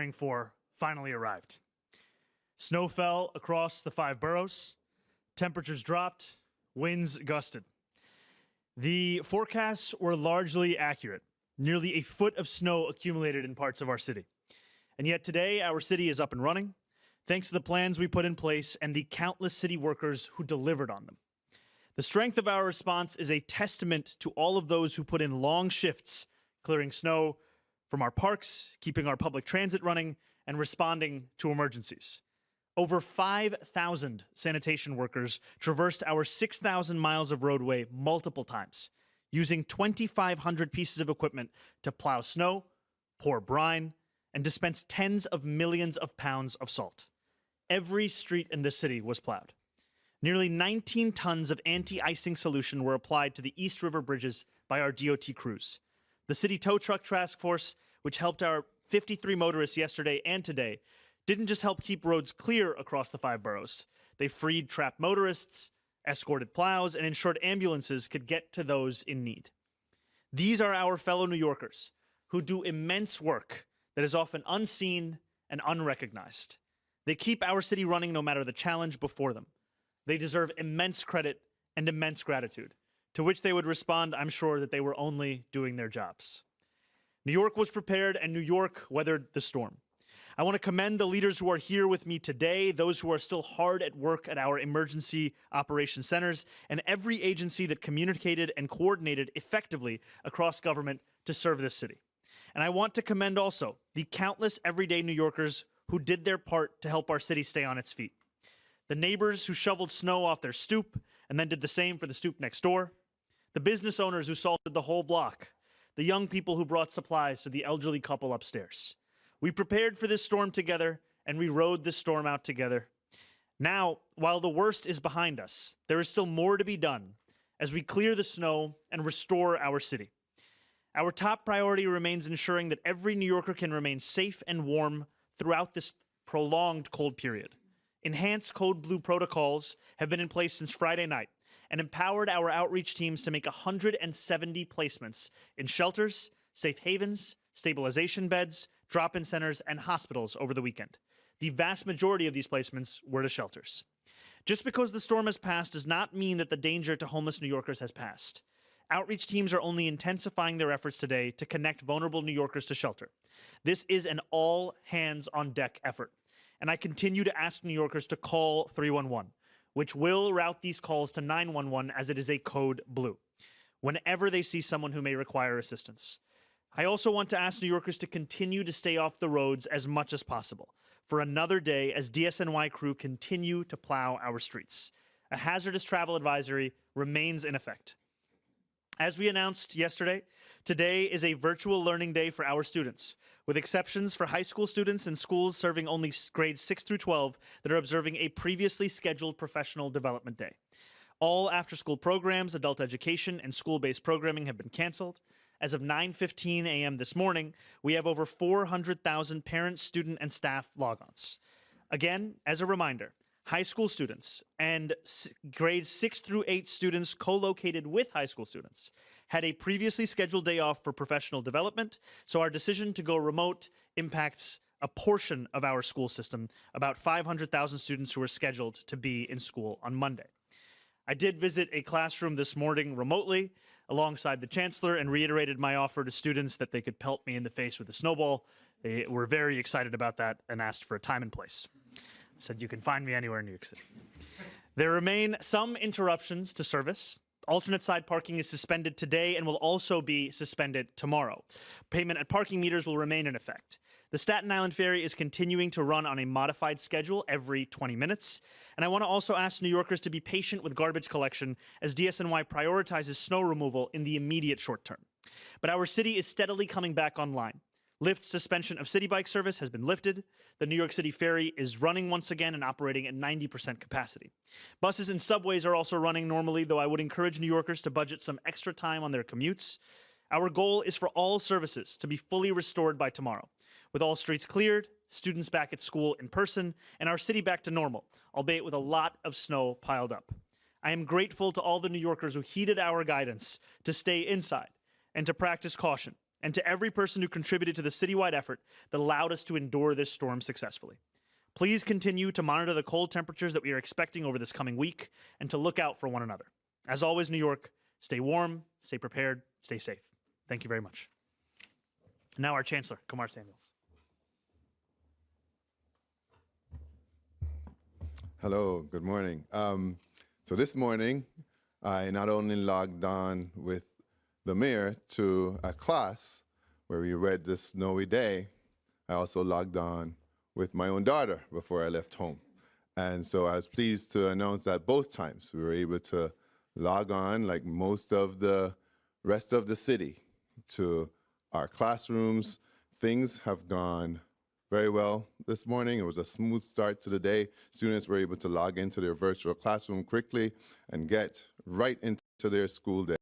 preparing for finally arrived. Snow fell across the 5 boroughs, temperatures dropped, winds gusted. The forecasts were largely accurate. Nearly a foot of snow accumulated in parts of our city. And yet today, our city is up and running, thanks to the plans we put in place and the countless city workers who delivered on them. The strength of our response is a testament to all of those who put in long shifts, clearing snow from our parks, keeping our public transit running, and responding to emergencies. Over 5,000 sanitation workers traversed our 6,000 miles of roadway multiple times, using 2,500 pieces of equipment to plow snow, pour brine, and dispense tens of millions of pounds of salt. Every street in the city was plowed. Nearly 19 tons of anti-icing solution were applied to the East River bridges by our DOT crews. The City Tow Truck Task Force, which helped our 53 motorists yesterday and today, didn't just help keep roads clear across the 5 boroughs. They freed trapped motorists, escorted plows, and ensured ambulances could get to those in need. These are our fellow New Yorkers who do immense work that is often unseen and unrecognized. They keep our city running no matter the challenge before them. They deserve immense credit and immense gratitude, to which they would respond, I'm sure, that they were only doing their jobs. New York was prepared, and New York weathered the storm. I want to commend the leaders who are here with me today, those who are still hard at work at our emergency operations centers, and every agency that communicated and coordinated effectively across government to serve this city. And I want to commend also the countless everyday New Yorkers who did their part to help our city stay on its feet. The neighbors who shoveled snow off their stoop and then did the same for the stoop next door. The business owners who salted the whole block. The young people who brought supplies to the elderly couple upstairs. We prepared for this storm together, and we rode this storm out together. Now, while the worst is behind us, there is still more to be done as we clear the snow and restore our city. Our top priority remains ensuring that every New Yorker can remain safe and warm throughout this prolonged cold period. Enhanced Code Blue protocols have been in place since Friday night and empowered our outreach teams to make 170 placements in shelters, safe havens, stabilization beds, drop-in centers, and hospitals over the weekend. The vast majority of these placements were to shelters. Just because the storm has passed does not mean that the danger to homeless New Yorkers has passed. Outreach teams are only intensifying their efforts today to connect vulnerable New Yorkers to shelter. This is an all-hands-on-deck effort, and I continue to ask New Yorkers to call 311, which will route these calls to 911 as it is a code blue, whenever they see someone who may require assistance. I also want to ask New Yorkers to continue to stay off the roads as much as possible for another day as DSNY crew continue to plow our streets. A hazardous travel advisory remains in effect. As we announced yesterday, today is a virtual learning day for our students, with exceptions for high school students and schools serving only grades 6 through 12 that are observing a previously scheduled professional development day. All after-school programs, adult education, and school-based programming have been canceled. As of 9:15 a.m. this morning, we have over 400,000 parents, student, and staff logons. Again, as a reminder, high school students and grades 6 through 8 students co-located with high school students had a previously scheduled day off for professional development, so our decision to go remote impacts a portion of our school system, about 500,000 students who are scheduled to be in school on Monday. I did visit a classroom this morning remotely alongside the chancellor and reiterated my offer to students that they could pelt me in the face with a snowball. They were very excited about that and asked for a time and place. I said, you can find me anywhere in New York City. There remain some interruptions to service. Alternate side parking is suspended today and will also be suspended tomorrow. Payment at parking meters will remain in effect. The Staten Island Ferry is continuing to run on a modified schedule every 20 minutes. And I want to also ask New Yorkers to be patient with garbage collection as DSNY prioritizes snow removal in the immediate short term. But our city is steadily coming back online. Lyft's suspension of city bike service has been lifted. The New York City Ferry is running once again and operating at 90% capacity. Buses and subways are also running normally, though I would encourage New Yorkers to budget some extra time on their commutes. Our goal is for all services to be fully restored by tomorrow, with all streets cleared, students back at school in person, and our city back to normal, albeit with a lot of snow piled up. I am grateful to all the New Yorkers who heeded our guidance to stay inside and to practice caution and to every person who contributed to the citywide effort that allowed us to endure this storm successfully. Please continue to monitor the cold temperatures that we are expecting over this coming week and to look out for one another. As always, New York, stay warm, stay prepared, stay safe. Thank you very much. Now our Chancellor, Kumar Samuels. Hello, good morning. So this morning, I not only logged on with the mayor to a class where we read The Snowy Day, I also logged on with my own daughter before I left home. And so I was pleased to announce that both times we were able to log on, like most of the rest of the city, to our classrooms. Things have gone very well this morning. It was a smooth start to the day. Students were able to log into their virtual classroom quickly and get right into their school day.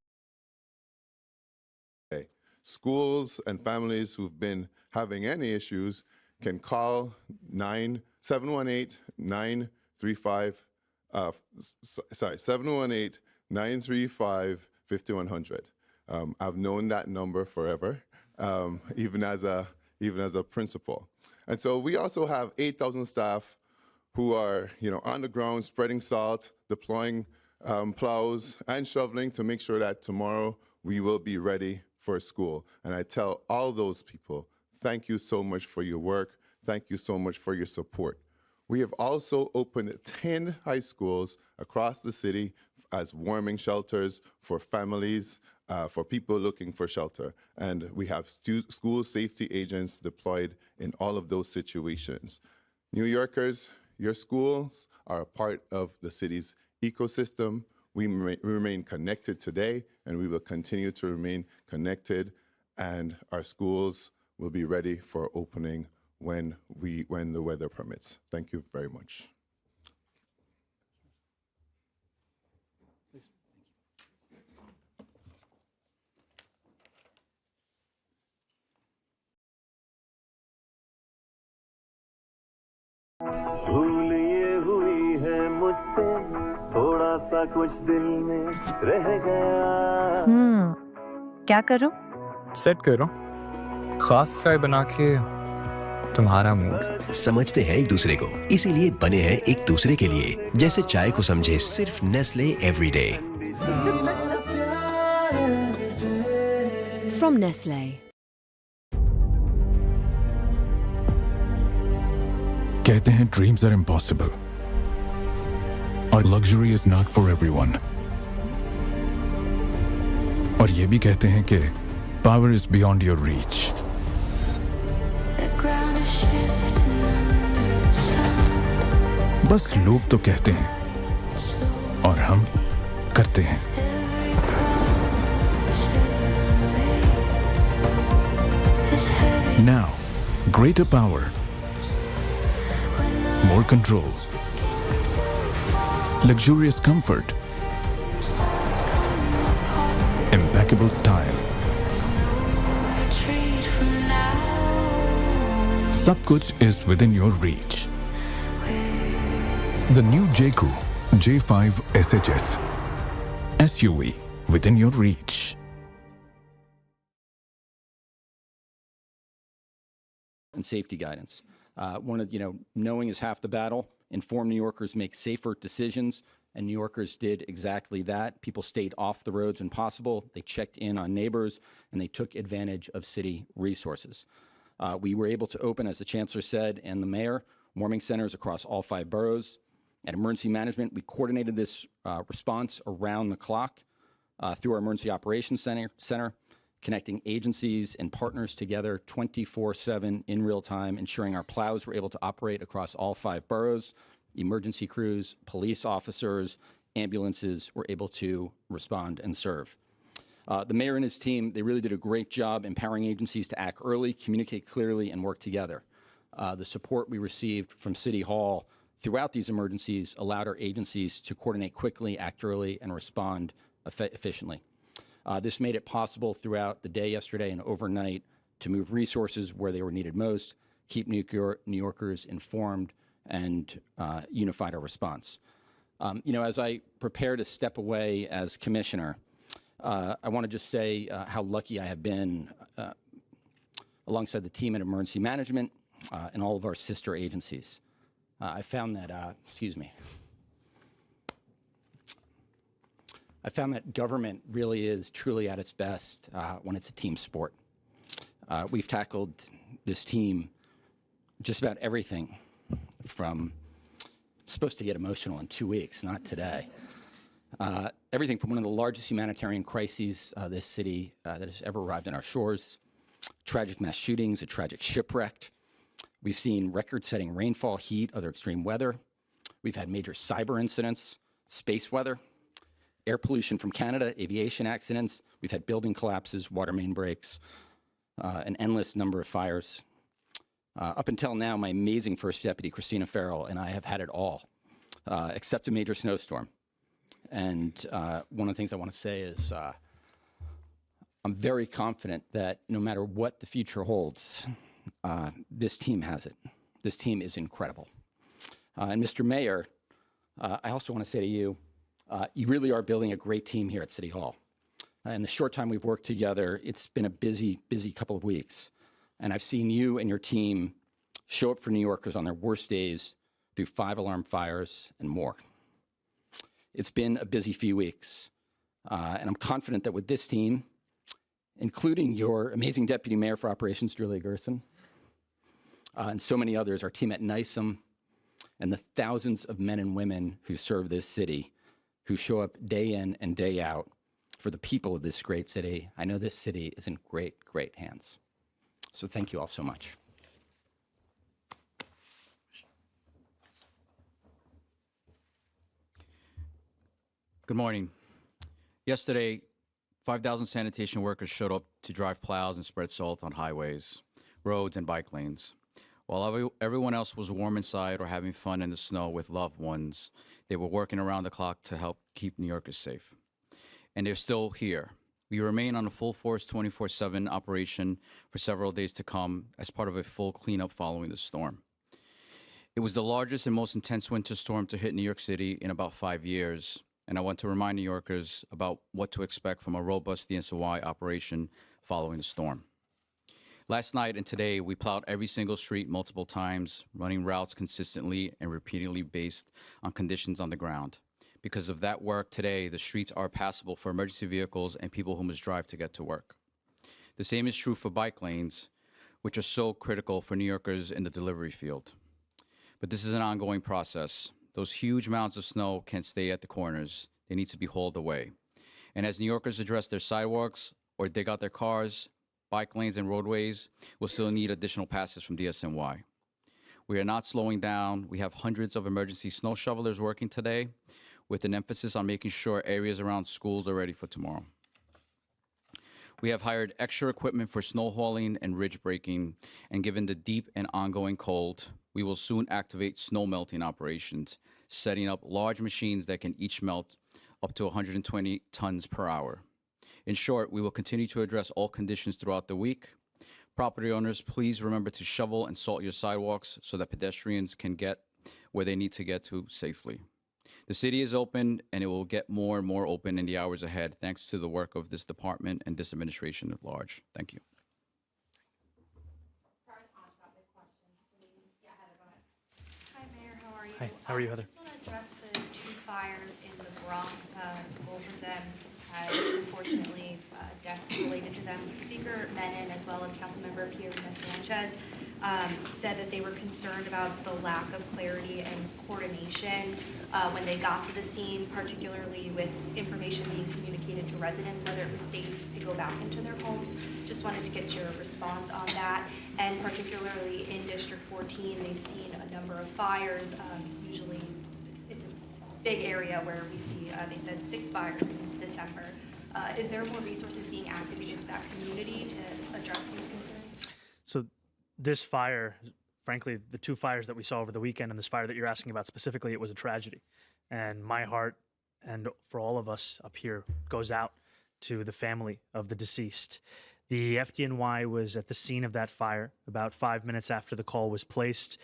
Schools and families who've been having any issues can call 718-935-5100. I've known that number forever, even as a principal. And so we also have 8,000 staff who are, on the ground spreading salt, deploying plows and shoveling to make sure that tomorrow we will be ready for school. And I tell all those people, thank you so much for your work. Thank you so much for your support. We have also opened 10 high schools across the city as warming shelters for families, for people looking for shelter. And we have school safety agents deployed in all of those situations. New Yorkers, your schools are a part of the city's ecosystem. We remain connected today, and we will continue to remain connected, and our schools will be ready for opening when the weather permits. Thank you very much. भूल ये हुई है मुझसे थोड़ा सा कुछ दिल में रह गया क्या करो? सेट करो खास चाय बना के तुम्हारा मूड। समझते हैं एक दूसरे को, इसीलिए बने हैं एक दूसरे के लिए। जैसे चाय को समझे सिर्फ नेस्ले एवरीडे। From Nestle. कहते हैं dreams are impossible और luxury is not for everyone. और ये भी कहते हैं कि power is beyond your reach. बस लोग तो कहते हैं और हम करते हैं। Now, greater power, more control, luxurious comfort, impeccable style. सब कुछ is within your reach. The new J-Crew J5 SHS SUV within your reach. And safety guidance. Knowing is half the battle. Informed New Yorkers make safer decisions, and New Yorkers did exactly that. People stayed off the roads when possible. They checked in on neighbors, and they took advantage of city resources. We were able to open, as the Chancellor said, and the Mayor, warming centers across all 5 boroughs. At Emergency Management, we coordinated this response around the clock through our Emergency Operations Center, connecting agencies and partners together 24/7 in real time, ensuring our plows were able to operate across all 5 boroughs. Emergency crews, police officers, ambulances were able to respond and serve. The Mayor and his team, they really did a great job empowering agencies to act early, communicate clearly, and work together. The support we received from City Hall throughout these emergencies allowed our agencies to coordinate quickly, act early, and respond efficiently. This made it possible throughout the day yesterday and overnight to move resources where they were needed most, keep New Yorkers informed, and unified our response. As I prepare to step away as commissioner, I want to just say how lucky I have been alongside the team at Emergency Management and all of our sister agencies. I found that, I found that government really is truly at its best when it's a team sport. We've tackled this team just about everything from, supposed to get emotional in 2 weeks, not today. Everything from one of the largest humanitarian crises this city that has ever arrived on our shores, tragic mass shootings, a tragic shipwreck. We've seen record-setting rainfall, heat, other extreme weather. We've had major cyber incidents, space weather, air pollution from Canada, aviation accidents. We've had building collapses, water main breaks, an endless number of fires. Up until now, my amazing First Deputy, Christina Farrell, and I have had it all, except a major snowstorm. And one of the things I want to say is I'm very confident that no matter what the future holds, this team has it. This team is incredible. And Mr. Mayor, I also want to say to you, you really are building a great team here at City Hall. In the short time we've worked together, it's been a busy, busy couple of weeks. And I've seen you and your team show up for New Yorkers on their worst days through 5-alarm fires and more. It's been a busy few weeks. And I'm confident that with this team, including your amazing Deputy Mayor for Operations, Julia Gerson, and so many others, our team at NISM, and the thousands of men and women who serve this city, who show up day in and day out for the people of this great city. I know this city is in great, great hands. So thank you all so much. Good morning. Yesterday, 5,000 sanitation workers showed up to drive plows and spread salt on highways, roads, and bike lanes. While everyone else was warm inside or having fun in the snow with loved ones, they were working around the clock to help keep New Yorkers safe. And they're still here. We remain on a full force 24/7 operation for several days to come as part of a full cleanup following the storm. It was the largest and most intense winter storm to hit New York City in about 5 years, and I want to remind New Yorkers about what to expect from a robust DNCY operation following the storm. Last night and today, we plowed every single street multiple times, running routes consistently and repeatedly based on conditions on the ground. Because of that work today, the streets are passable for emergency vehicles and people who must drive to get to work. The same is true for bike lanes, which are so critical for New Yorkers in the delivery field. But this is an ongoing process. Those huge mounds of snow can't stay at the corners. They need to be hauled away. And as New Yorkers address their sidewalks or dig out their cars, bike lanes and roadways will still need additional passes from DSNY. We are not slowing down. We have hundreds of emergency snow shovelers working today with an emphasis on making sure areas around schools are ready for tomorrow. We have hired extra equipment for snow hauling and ridge breaking, and given the deep and ongoing cold, we will soon activate snow melting operations, setting up large machines that can each melt up to 120 tons per hour. In short, we will continue to address all conditions throughout the week. Property owners, please remember to shovel and salt your sidewalks so that pedestrians can get where they need to get to safely. The city is open, and it will get more and more open in the hours ahead, thanks to the work of this department and this administration at large. Thank you. Hi, Mayor. How are you? Hi, how are you, Heather? I just want to address the 2 fires in the Bronx. Both of them had, unfortunately, deaths related to them. Speaker Menon, as well as Councilmember Pierina Sanchez, said that they were concerned about the lack of clarity and coordination when they got to the scene, particularly with information being communicated to residents, whether it was safe to go back into their homes. Just wanted to get your response on that. And particularly in District 14, they've seen a number of fires. Usually it's a big area where we see, they said 6 fires since December. Is there more resources being activated to that community to address these concerns? So this fire, frankly, the 2 fires that we saw over the weekend and this fire that you're asking about specifically, it was a tragedy. And my heart, and for all of us up here, goes out to the family of the deceased. The FDNY was at the scene of that fire about 5 minutes after the call was placed.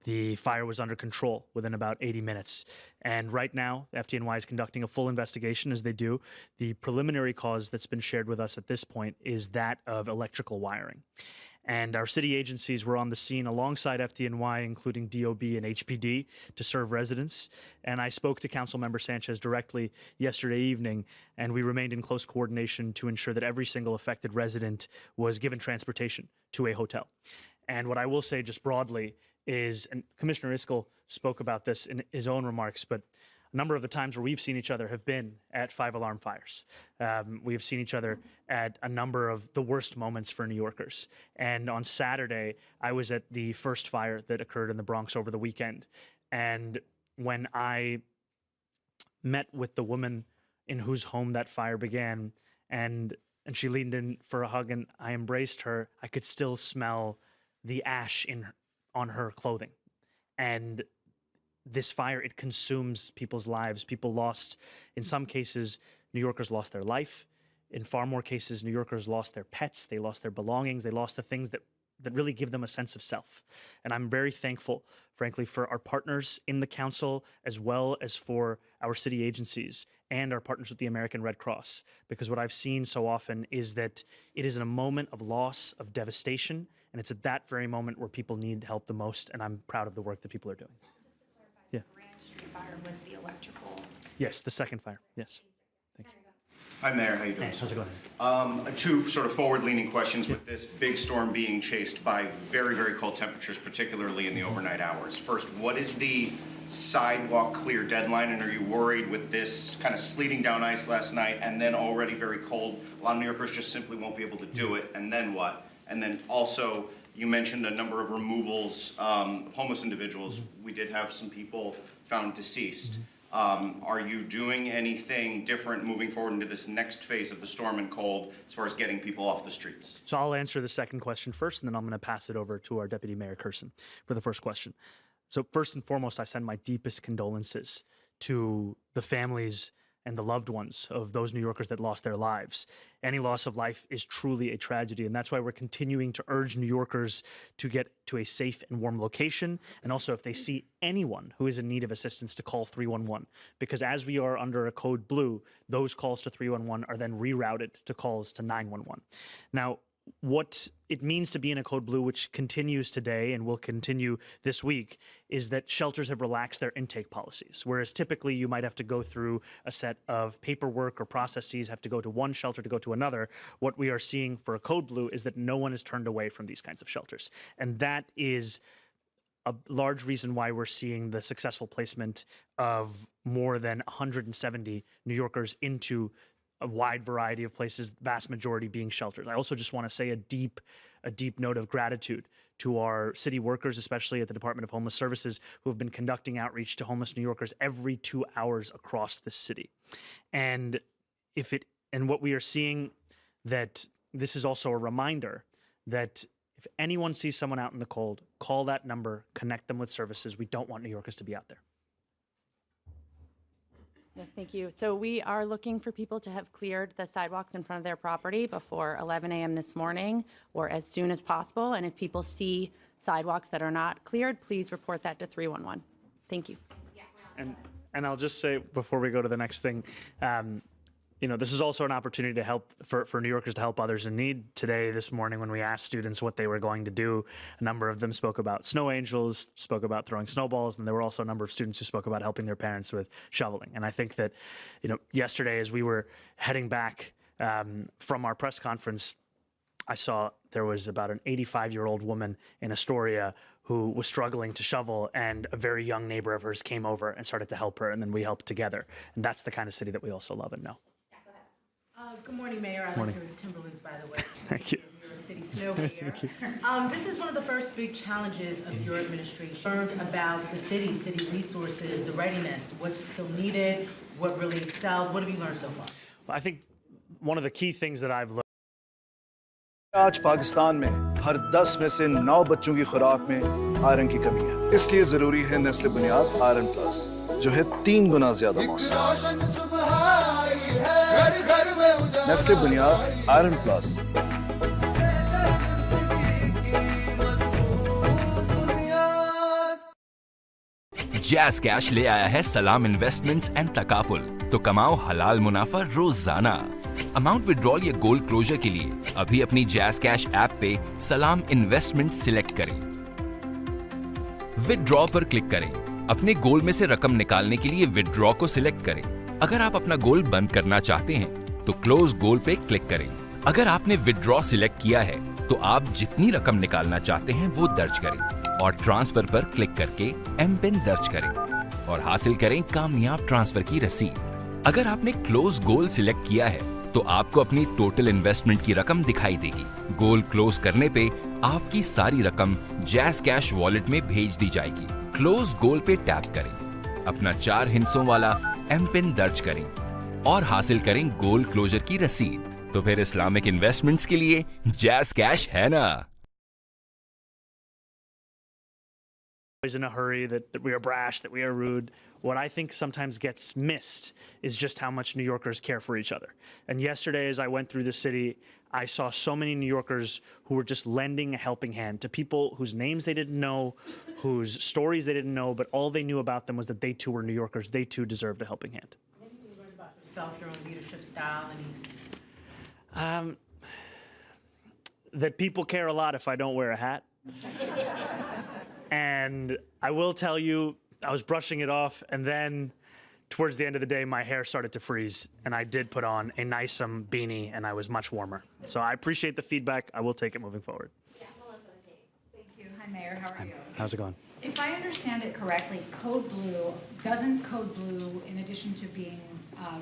The fire was under control within about 80 minutes. And right now, the FDNY is conducting a full investigation, as they do. The preliminary cause that's been shared with us at this point is that of electrical wiring. And our city agencies were on the scene alongside FDNY, including DOB and HPD, to serve residents. And I spoke to Councilmember Sanchez directly yesterday evening, and we remained in close coordination to ensure that every single affected resident was given transportation to a hotel. And what I will say just broadly is, and Commissioner Iskell spoke about this in his own remarks, but a number of the times where we've seen each other have been at 5-alarm fires. We have seen each other at a number of the worst moments for New Yorkers. And on Saturday, I was at the first fire that occurred in the Bronx over the weekend. And when I met with the woman in whose home that fire began, and she leaned in for a hug, and I embraced her, I could still smell the ash on her clothing. And this fire, it consumes people's lives. People lost, in some cases, New Yorkers lost their life. In far more cases, New Yorkers lost their pets, they lost their belongings, they lost the things that really give them a sense of self. And I'm very thankful, frankly, for our partners in the council, as well as for our city agencies and our partners with the American Red Cross, because what I've seen so often is that it is in a moment of loss, of devastation, and it's at that very moment where people need help the most, and I'm proud of the work that people are doing. Yeah. Grand Street fire was the electrical. Yes, the second fire. Yes. Thank you. Hi, Mayor. How you doing? Hey, how's it going? Two sort of forward-leaning questions with this big storm being chased by very, very cold temperatures, particularly in the overnight hours. First, what is the sidewalk clear deadline, and are you worried with this kind of sleeting down ice last night and then already very cold, a lot of New Yorkers just simply won't be able to do it, and then what? And then also, you mentioned a number of removals of homeless individuals. We did have some people found deceased. Are you doing anything different moving forward into this next phase of the storm and cold as far as getting people off the streets? So I'll answer the second question first, and then I'm going to pass it over to our Deputy Mayor Curson for the first question. So first and foremost, I send my deepest condolences to the families and the loved ones of those New Yorkers that lost their lives. Any loss of life is truly a tragedy, and that's why we're continuing to urge New Yorkers to get to a safe and warm location, and also if they see anyone who is in need of assistance to call 311, because as we are under a code blue, those calls to 311 are then rerouted to calls to 911. Now, what it means to be in a code blue, which continues today and will continue this week, is that shelters have relaxed their intake policies. Whereas typically you might have to go through a set of paperwork or processes, have to go to one shelter to go to another. What we are seeing for a code blue is that no one is turned away from these kinds of shelters. And that is a large reason why we're seeing the successful placement of more than 170 New Yorkers into a wide variety of places, vast majority being shelters. I also just want to say a deep note of gratitude to our city workers, especially at the Department of Homeless Services, who have been conducting outreach to homeless New Yorkers every 2 hours across the city. And what we are seeing, that this is also a reminder that if anyone sees someone out in the cold, call that number, connect them with services. We don't want New Yorkers to be out there. Yes, thank you. So we are looking for people to have cleared the sidewalks in front of their property before 11 a.m. this morning or as soon as possible. And if people see sidewalks that are not cleared, please report that to 311. Thank you. And I'll just say before we go to the next thing, this is also an opportunity to help for New Yorkers to help others in need. Today, this morning, when we asked students what they were going to do, a number of them spoke about snow angels, spoke about throwing snowballs, and there were also a number of students who spoke about helping their parents with shoveling. And I think that, yesterday as we were heading back from our press conference, I saw there was about an 85-year-old woman in Astoria who was struggling to shovel, and a very young neighbor of hers came over and started to help her, and then we helped together. And that's the kind of city that we also love and know. Good morning, Mayor. I like your Timberlands, by the way. Thank you. New York City snow here. This is one of the first big challenges of your administration. Learned about the city resources, the readiness, what's still needed, what really excelled. What have you learned so far? Well, I think one of the key things that I've learned. आज पाकिस्तान में हर 10 में से 9 बच्चों की खुराक में iron की कमी है। इसलिए जरूरी है नेस्ले बुनियाद आयरन प्लस, जो है 3 गुना ज्यादा मौसम। नेस्ले बुनियाद आयरन प्लस। जैज़ कैश ले आया है सलाम इन्वेस्टमेंट्स एंड तकाफुल, तो कमाओ हलाल मुनाफा रोजाना। अमाउंट विड्रॉल या गोल क्लोजर के लिए अभी अपनी जैज़ कैश ऐप पे सलाम इन्वेस्टमेंट सिलेक्ट करें। विड्रॉ पर क्लिक करें। अपने गोल में से रकम निकालने के लिए विड्रॉ को सिलेक्ट करें। अगर आप अपना गोल बंद करना चाहते हैं तो क्लोज गोल पे क्लिक करें। अगर आपने विड्रॉ सिलेक्ट किया है तो आप जितनी रकम निकालना चाहते हैं वो दर्ज करें और ट्रांसफर पर क्लिक करके एमपिन दर्ज करें और हासिल करें कामयाब ट्रांसफर की रसीद। अगर आपने क्लोज गोल सिलेक्ट किया है तो आपको अपनी टोटल इन्वेस्टमेंट की रकम दिखाई देगी। गोल क्लोज करने पे आपकी सारी रकम जैज़ कैश वॉलेट में भेज दी जाएगी। क्लोज गोल पे टैप करें, अपना 4 हिस्सों वाला एमपिन दर्ज करें और हासिल करें गोल क्लोजर की रसीद। तो फिर इस्लामिक इन्वेस्टमेंट्स के लिए जैज़ कैश है ना। In a hurry, that we are brash, that we are rude. What I think sometimes gets missed is just how much New Yorkers care for each other. And yesterday, as I went through the city, I saw so many New Yorkers who were just lending a helping hand to people whose names they didn't know, whose stories they didn't know, but all they knew about them was that they too were New Yorkers. They too deserved a helping hand. Anything you learned about yourself, your own leadership style, That people care a lot if I don't wear a hat. And I will tell you, I was brushing it off, and then towards the end of the day, my hair started to freeze, and I did put on a nice beanie, and I was much warmer. So I appreciate the feedback. I will take it moving forward. Thank you. Hi, Mayor. How are you? How's it going? If I understand it correctly, Code Blue, doesn't Code Blue, in addition to being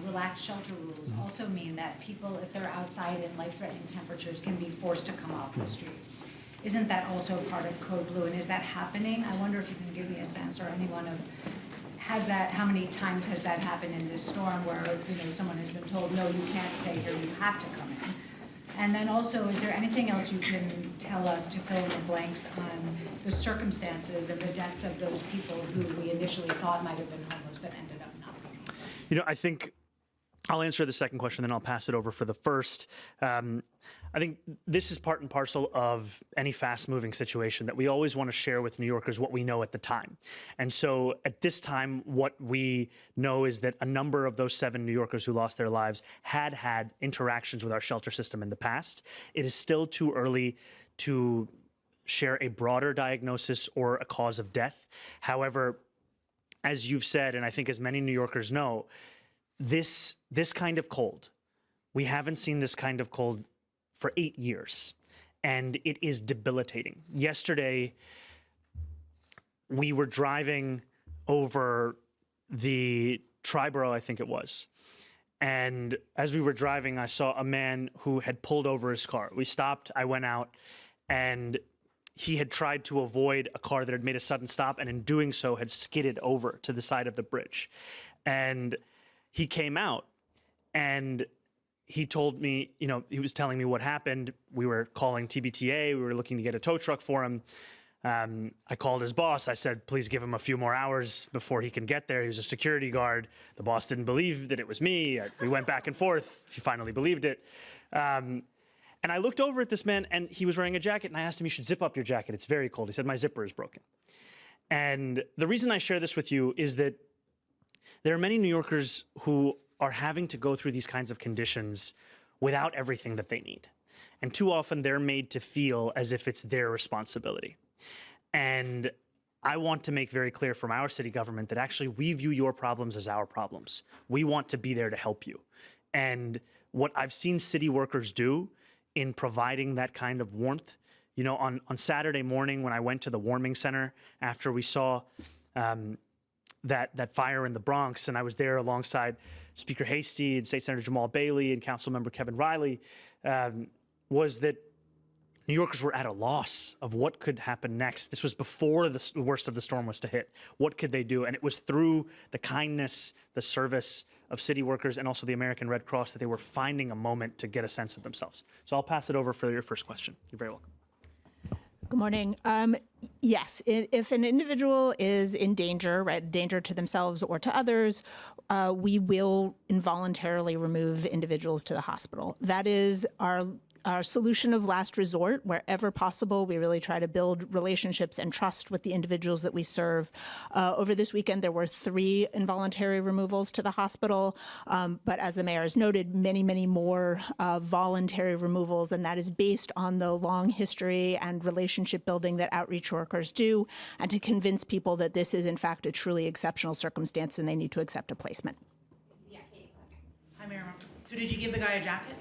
relaxed shelter rules, also mean that people, if they're outside in life-threatening temperatures, can be forced to come off the streets? Isn't that also part of Code Blue, and is that happening? I wonder if you can give me a sense, or anyone of, how many times has that happened in this storm where, someone has been told, no, you can't stay here, you have to come in? And then also, is there anything else you can tell us to fill in the blanks on the circumstances and the deaths of those people who we initially thought might have been homeless but ended up not being homeless? I think I'll answer the second question, then I'll pass it over for the first. I think this is part and parcel of any fast-moving situation, that we always want to share with New Yorkers what we know at the time. And so at this time, what we know is that a number of those 7 New Yorkers who lost their lives had interactions with our shelter system in the past. It is still too early to share a broader diagnosis or a cause of death. However, as you've said, and I think as many New Yorkers know, this kind of cold, we haven't seen this kind of cold for 8 years, and it is debilitating. Yesterday, we were driving over the Triborough, I think it was, and as we were driving, I saw a man who had pulled over his car. We stopped, I went out, and he had tried to avoid a car that had made a sudden stop, and in doing so had skidded over to the side of the bridge. And he came out, and he told me, he was telling me what happened. We were calling TBTA. We were looking to get a tow truck for him. I called his boss. I said, please give him a few more hours before he can get there. He was a security guard. The boss didn't believe that it was me. We went back and forth. He finally believed it. And I looked over at this man, and he was wearing a jacket, and I asked him, you should zip up your jacket. It's very cold. He said, my zipper is broken. And the reason I share this with you is that there are many New Yorkers who are having to go through these kinds of conditions without everything that they need. And too often they're made to feel as if it's their responsibility. And I want to make very clear from our city government that actually we view your problems as our problems. We want to be there to help you. And what I've seen city workers do in providing that kind of warmth, on Saturday morning when I went to the warming center after we saw that fire in the Bronx, and I was there alongside Speaker Hastie and State Senator Jamal Bailey and Councilmember Kevin Riley, was that New Yorkers were at a loss of what could happen next. This was before the worst of the storm was to hit. What could they do? And it was through the kindness, the service of city workers and also the American Red Cross that they were finding a moment to get a sense of themselves. So I'll pass it over for your first question. You're very welcome. Good morning. Yes, if an individual is in danger, right, danger to themselves or to others, we will involuntarily remove individuals to the hospital. That is our solution of last resort wherever possible. We really try to build relationships and trust with the individuals that we serve. Over this weekend, there were 3 involuntary removals to the hospital, but as the mayor has noted, many, many more voluntary removals, and that is based on the long history and relationship building that outreach workers do, and to convince people that this is in fact a truly exceptional circumstance and they need to accept a placement. Hi, Mayor. So did you give the guy a jacket?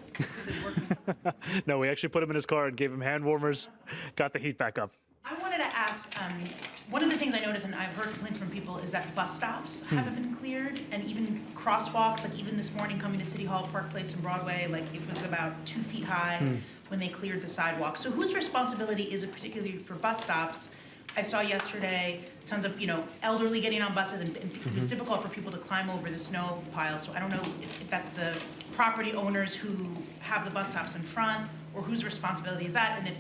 No, we actually put him in his car and gave him hand warmers, got the heat back up. I wanted to ask, one of the things I noticed, and I've heard complaints from people, is that bus stops haven't been cleared, and even crosswalks, like even this morning coming to City Hall, Park Place, and Broadway, like it was about 2 feet high when they cleared the sidewalk. So whose responsibility is it particularly for bus stops? I saw yesterday tons of, elderly getting on buses, and it was difficult for people to climb over the snow pile. So I don't know if that's the property owners who have the bus stops in front, or whose responsibility is that, and if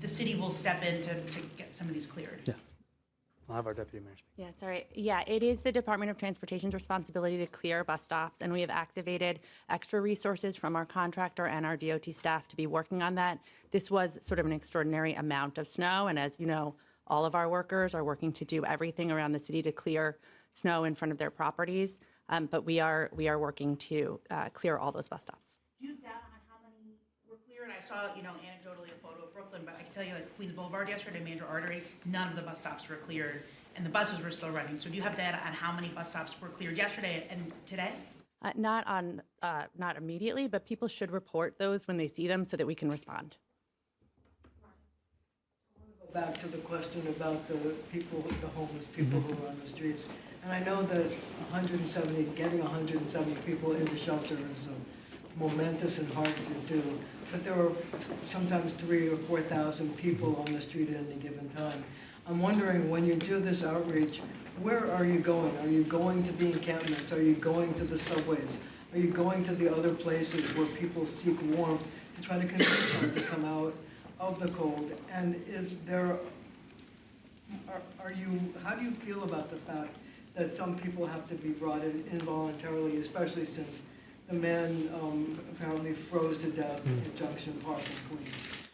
the city will step in to get some of these cleared. Yeah. I'll have our deputy mayor speak. Yeah, sorry. Yeah, it is the Department of Transportation's responsibility to clear bus stops, and we have activated extra resources from our contractor and our DOT staff to be working on that. This was sort of an extraordinary amount of snow, and as you know, all of our workers are working to do everything around the city to clear snow in front of their properties, but we are working to clear all those bus stops. Do you have data on how many were cleared? I saw, anecdotally a photo of Brooklyn, but I can tell you, like Queens Boulevard yesterday, Major Artery, none of the bus stops were cleared, and the buses were still running. So do you have data on how many bus stops were cleared yesterday and today? Not immediately, but people should report those when they see them so that we can respond. Back to the question about the people, the homeless people who are on the streets. And I know that getting 170 people into shelter is momentous and hard to do, but there are sometimes 3,000 or 4,000 people on the street at any given time. I'm wondering, when you do this outreach, where are you going? Are you going to the encampments? Are you going to the subways? Are you going to the other places where people seek warmth to try to convince them to come out of the cold? And how do you feel about the fact that some people have to be brought in involuntarily, especially since the man apparently froze to death at Junction Park in Queens?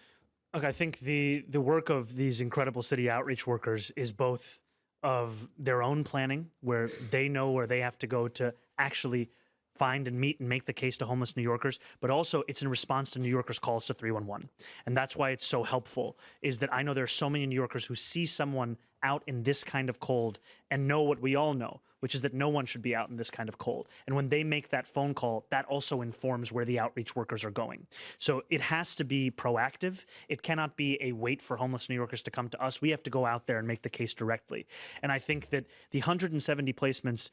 Okay, I think the work of these incredible city outreach workers is both of their own planning, where they know where they have to go to actually find and meet and make the case to homeless New Yorkers, but also it's in response to New Yorkers' calls to 311. And that's why it's so helpful, is that I know there are so many New Yorkers who see someone out in this kind of cold and know what we all know, which is that no one should be out in this kind of cold. And when they make that phone call, that also informs where the outreach workers are going. So it has to be proactive. It cannot be a wait for homeless New Yorkers to come to us. We have to go out there and make the case directly. And I think that the 170 placements,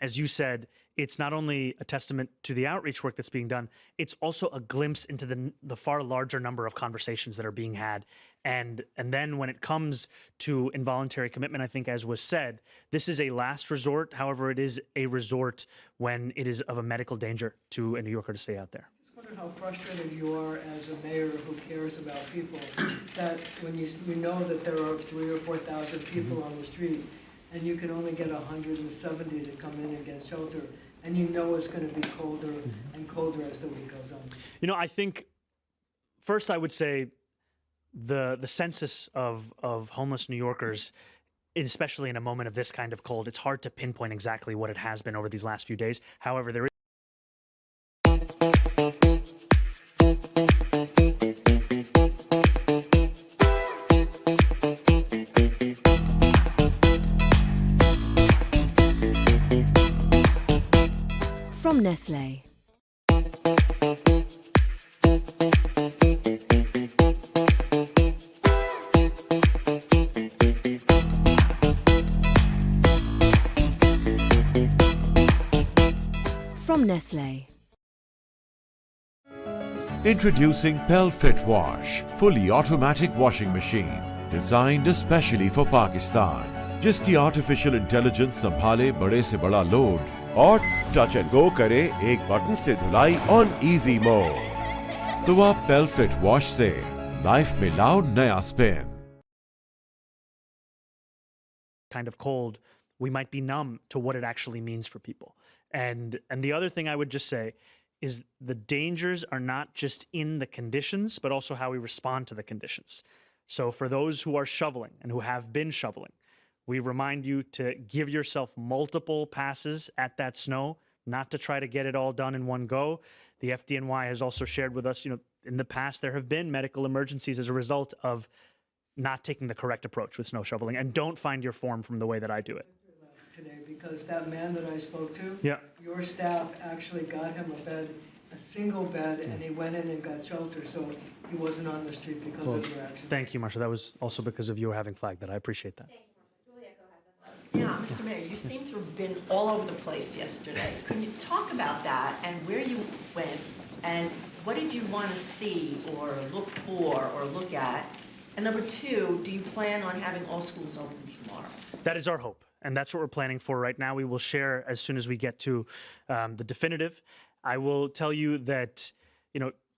as you said, it's not only a testament to the outreach work that's being done, it's also a glimpse into the far larger number of conversations that are being had. And then when it comes to involuntary commitment, I think, as was said, this is a last resort. However, it is a resort when it is of a medical danger to a New Yorker to stay out there. I just wondered how frustrated you are as a mayor who cares about people, that when you know that there are 3,000 or 4,000 people on the street, and you can only get 170 to come in and get shelter, and you know it's going to be colder and colder as the week goes on. I think first I would say the census of homeless New Yorkers, especially in a moment of this kind of cold, it's hard to pinpoint exactly what it has been over these last few days. However, there is From Nestlé. From Nestlé. Introducing Pelfit Wash, fully automatic washing machine, designed especially for Pakistan, जिसकी artificial intelligence संभाले बड़े से बड़ा load और touch and go करे एक button से धुलाई ऑन इजी मोड। तो आप पेलफिट वॉश से लाइफ में लाओ नया spin. kind of cold, we might be numb to what it actually means for people. And the other thing I would just say is the dangers are not just in the conditions, but also how we respond to the conditions. So for those who are shoveling and who have been shoveling, we remind you to give yourself multiple passes at that snow, not to try to get it all done in one go. The FDNY has also shared with us, in the past, there have been medical emergencies as a result of not taking the correct approach with snow shoveling. And don't find your form from the way that I do it. Today, because that man that I spoke to, Yeah. your staff actually got him a bed, a single bed, and he went in and got shelter, so he wasn't on the street because of your action. Thank you, Marsha. That was also because of you having flagged that. I appreciate that. Yeah, Mr. Mayor, you seem to have been all over the place yesterday. Can you talk about that and where you went and what did you want to see or look for or look at? And number two, do you plan on having all schools open tomorrow? That is our hope, and that's what we're planning for right now. We will share as soon as we get to the definitive. I will tell you that,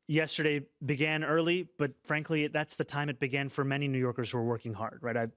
yesterday began early, but frankly, that's the time it began for many New Yorkers who are working hard, right?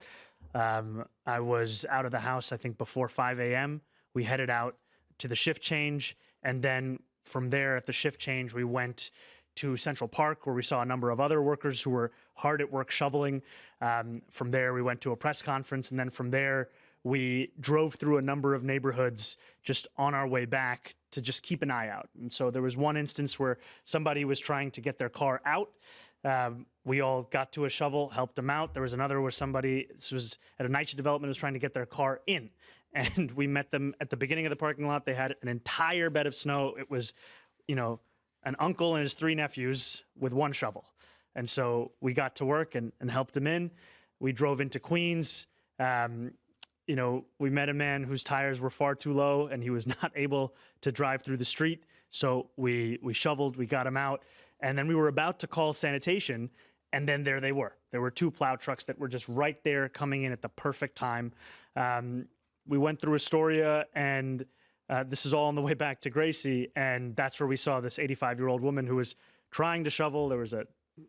I was out of the house, I think, before 5 a.m. We headed out to the shift change, and then from there at the shift change, we went to Central Park, where we saw a number of other workers who were hard at work shoveling. From there, we went to a press conference, and then from there, we drove through a number of neighborhoods just on our way back to just keep an eye out. And so there was one instance where somebody was trying to get their car out. We all got to a shovel, helped them out. There was another where somebody, this was at a NYCHA development, was trying to get their car in. And we met them at the beginning of the parking lot. They had an entire bed of snow. It was, an uncle and his 3 nephews with 1 shovel. And so we got to work and helped him in. We drove into Queens. We met a man whose tires were far too low and he was not able to drive through the street. So we shoveled, we got him out. And then we were about to call sanitation, and then there they were. There were 2 plow trucks that were just right there coming in at the perfect time. We went through Astoria, and this is all on the way back to Gracie, and that's where we saw this 85-year-old woman who was trying to shovel. There was a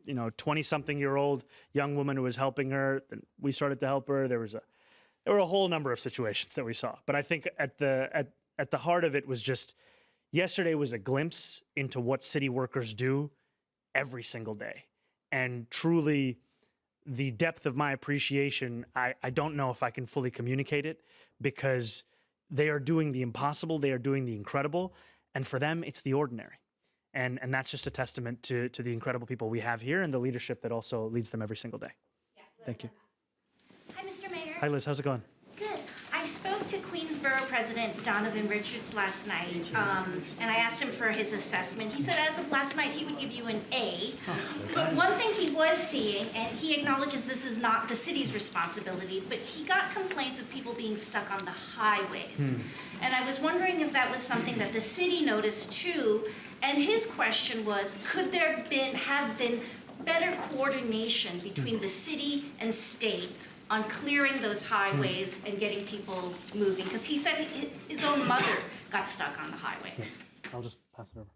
20-something-year-old young woman who was helping her. We started to help her. There were a whole number of situations that we saw. But I think at the heart of it was just, yesterday was a glimpse into what city workers do every single day. And truly, the depth of my appreciation, I don't know if I can fully communicate it, because they are doing the impossible, they are doing the incredible, and for them, it's the ordinary. And that's just a testament to the incredible people we have here and the leadership that also leads them every single day. Thank you. Hi, Mr. Mayor. Hi, Liz. How's it going? Good. I spoke to Queensborough President Donovan Richards last night, and I asked him for his assessment. He said as of last night, he would give you an A. But one thing he was seeing, and he acknowledges this is not the city's responsibility, but he got complaints of people being stuck on the highways. And I was wondering if that was something that the city noticed too. And his question was, could there have been better coordination between the city and state on clearing those highways and getting people moving? Because he said his own mother got stuck on the highway. Yeah. I'll just pass it over.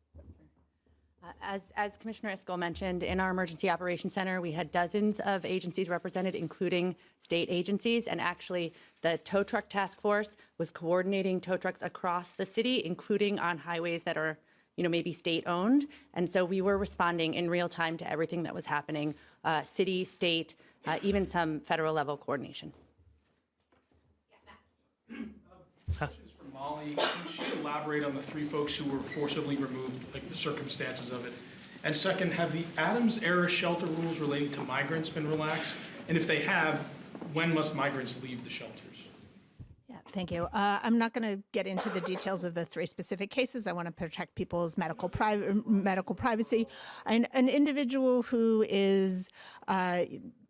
As Commissioner Iscol mentioned, in our Emergency Operations Center, we had dozens of agencies represented, including state agencies, and actually the tow truck task force was coordinating tow trucks across the city, including on highways that are maybe state-owned. And so we were responding in real time to everything that was happening, city, state, even some federal-level coordination. Questions for Molly. Can she elaborate on the 3 folks who were forcibly removed, like the circumstances of it? And second, have the Adams-era shelter rules relating to migrants been relaxed? And if they have, when must migrants leave the shelters? Yeah, thank you. I'm not going to get into the details of the 3 specific cases. I want to protect people's medical privacy. An individual who is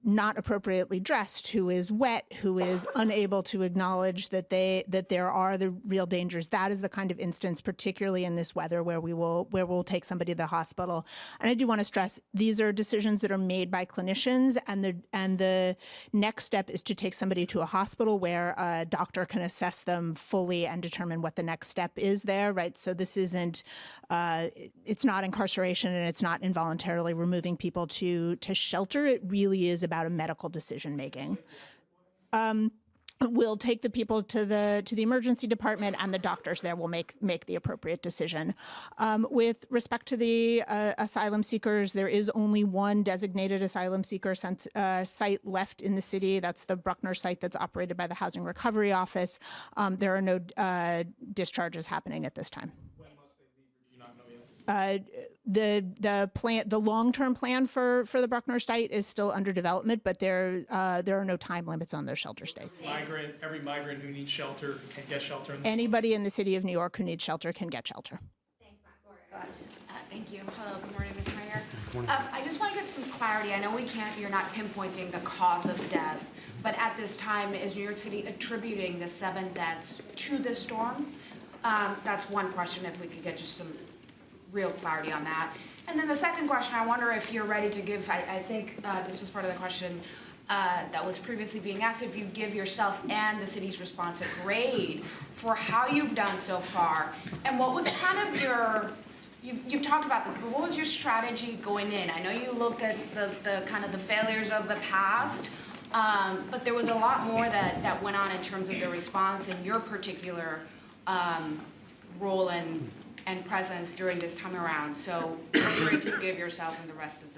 not appropriately dressed, who is wet, who is unable to acknowledge that there are the real dangers. That is the kind of instance, particularly in this weather, where we'll take somebody to the hospital. And I do want to stress, these are decisions that are made by clinicians, and the next step is to take somebody to a hospital where a doctor can assess them fully and determine what the next step is there, right? So this isn't, it's not incarceration, and it's not involuntarily removing people to shelter. It really is about a medical decision making. we'll take the people to the emergency department, and the doctors there will make the appropriate decision. With respect to the asylum seekers, there is only one designated asylum seeker site left in the city. That's the Bruckner site that's operated by the Housing Recovery Office. There are no discharges happening at this time. The long-term plan for the Bruckner site is still under development, but there are no time limits on their shelter stays. Every migrant who needs shelter can get shelter. Anybody in the city of New York who needs shelter can get shelter. Thank you. Hello, good morning, Ms. Mayor. I just want to get some clarity. I know you're not pinpointing the cause of death, but at this time, is New York City attributing the 7 deaths to the storm? That's one question, if we could get just some real clarity on that. And then the second question, I wonder if you're ready to give, I think this was part of the question that was previously being asked, if you give yourself and the city's response a grade for how you've done so far, and what was kind of your, you've talked about this, but what was your strategy going in? I know you looked at the kind of the failures of the past, but there was a lot more that went on in terms of the response and your particular role and presence during this time around. So what grade you give yourself and the rest of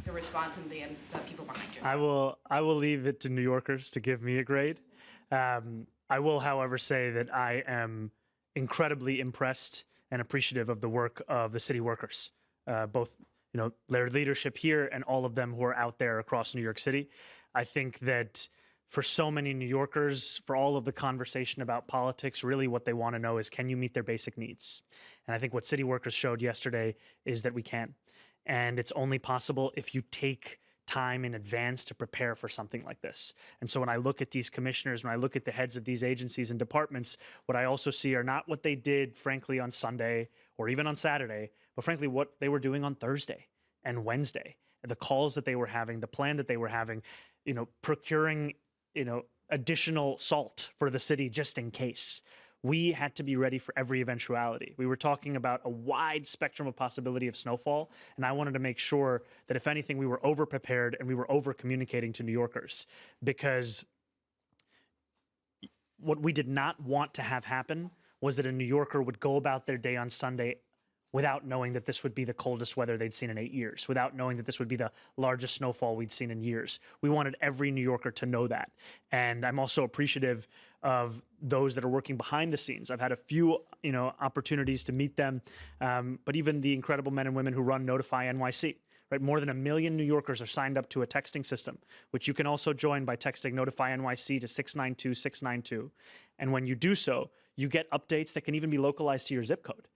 the response and the people behind you? I will leave it to New Yorkers to give me a grade. I will, however, say that I am incredibly impressed and appreciative of the work of the city workers, both their leadership here and all of them who are out there across New York City. I think that for so many New Yorkers, for all of the conversation about politics, really what they want to know is, can you meet their basic needs? And I think what city workers showed yesterday is that we can. And it's only possible if you take time in advance to prepare for something like this. And so when I look at these commissioners, when I look at the heads of these agencies and departments, what I also see are not what they did, frankly, on Sunday or even on Saturday, but frankly, what they were doing on Thursday and Wednesday, the calls that they were having, the plan that they were having, procuring additional salt for the city just in case. We had to be ready for every eventuality. We were talking about a wide spectrum of possibility of snowfall, and I wanted to make sure that if anything, we were over-prepared and we were over-communicating to New Yorkers, because what we did not want to have happen was that a New Yorker would go about their day on Sunday without knowing that this would be the coldest weather they'd seen in 8 years, without knowing that this would be the largest snowfall we'd seen in years. We wanted every New Yorker to know that. And I'm also appreciative of those that are working behind the scenes. I've had a few, opportunities to meet them, but even the incredible men and women who run Notify NYC. Right? More than 1 million New Yorkers are signed up to a texting system, which you can also join by texting Notify NYC to 692-692. And when you do so, you get updates that can even be localized to your zip code.